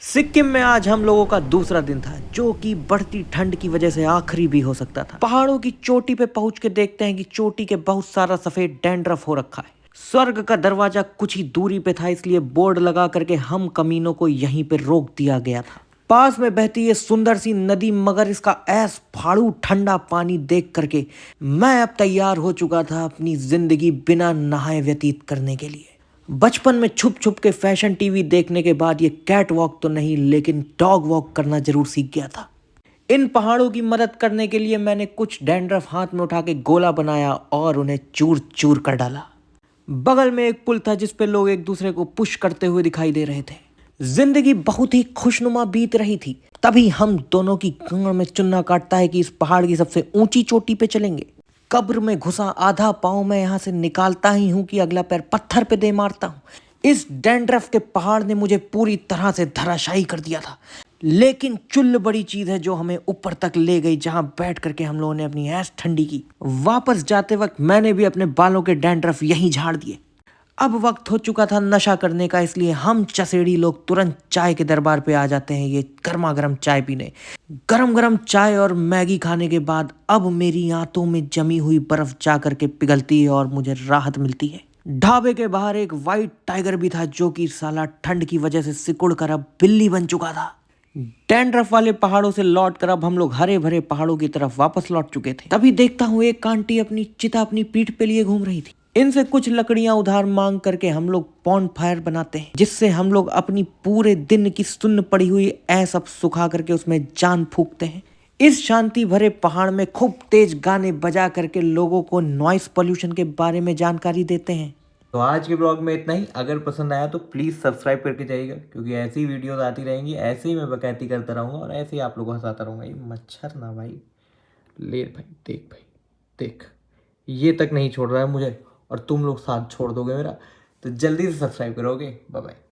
सिक्किम में आज हम लोगों का दूसरा दिन था, जो कि बढ़ती ठंड की वजह से आखिरी भी हो सकता था। पहाड़ों की चोटी पे पहुंच के देखते हैं कि चोटी के बहुत सारा सफेद डैंड्रफ हो रखा है। स्वर्ग का दरवाजा कुछ ही दूरी पे था, इसलिए बोर्ड लगा करके हम कमीनों को यहीं पे रोक दिया गया था। पास में बहती ये सुंदर सी नदी, मगर इसका ऐस फाड़ू ठंडा पानी देख करके मैं अब तैयार हो चुका था अपनी जिंदगी बिना नहाए व्यतीत करने के लिए। बचपन में छुप छुप के फैशन टीवी देखने के बाद ये कैट वॉक तो नहीं, लेकिन डॉग वॉक करना जरूर सीख गया था। इन पहाड़ों की मदद करने के लिए मैंने कुछ डैंड्रफ हाथ में उठा के गोला बनाया और उन्हें चूर चूर कर डाला। बगल में एक पुल था जिस पे लोग एक दूसरे को पुश करते हुए दिखाई दे रहे थे। जिंदगी बहुत ही खुशनुमा बीत रही थी। तभी हम दोनों की गांड में चुन्ना काटता है कि इस पहाड़ की सबसे ऊंची चोटी पे चलेंगे। कब्र में घुसा आधा पाँव मैं यहाँ से निकालता ही हूँ कि अगला पैर पत्थर पे दे मारता हूँ। इस डैंड्रफ के पहाड़ ने मुझे पूरी तरह से धराशायी कर दिया था, लेकिन चुल्ल बड़ी चीज है जो हमें ऊपर तक ले गई, जहां बैठ करके हम लोगों ने अपनी ऐश ठंडी की। वापस जाते वक्त मैंने भी अपने बालों के डैंड्रफ यहीं झाड़ दिए। अब वक्त हो चुका था नशा करने का, इसलिए हम चसेड़ी लोग तुरंत चाय के दरबार पे आ जाते हैं ये गर्मा गर्म चाय पीने। गरम गरम चाय और मैगी खाने के बाद अब मेरी आंतों में जमी हुई बर्फ जा करके पिघलती है और मुझे राहत मिलती है। ढाबे के बाहर एक वाइट टाइगर भी था, जो कि साला ठंड की वजह से सिकुड़ कर अब बिल्ली बन चुका था। डैंड्रफ वाले पहाड़ों से लौट कर अब हम लोग हरे भरे पहाड़ों की तरफ वापस लौट चुके थे। तभी देखता हूँ एक आंटी अपनी चिता अपनी पीठ पे लिए घूम रही थी। इनसे कुछ लकड़ियां उधार मांग करके हम लोग पॉन्ड फायर बनाते हैं, जिससे हम लोग अपनी पूरे दिन की सुन्न पड़ी हुई ऐस अब सुखा करके उसमें जान फूकते हैं। इस शांति भरे पहाड़ में खूब तेज गाने बजा करके लोगों को नॉइस पोल्यूशन के बारे में जानकारी देते हैं। तो आज के ब्लॉग में इतना ही। अगर पसंद आया तो प्लीज़ सब्सक्राइब करके जाइएगा, क्योंकि ऐसी वीडियोस आती रहेंगी, ऐसे ही मैं बकैती करता रहूँगा और ऐसे ही आप लोगों को हंसाता रहूँगा। ये मच्छर ना भाई, ले भाई, देख भाई, देख, ये तक नहीं छोड़ रहा है मुझे और तुम लोग साथ छोड़ दोगे मेरा। तो जल्दी से सब्सक्राइब करोगे। Bye bye.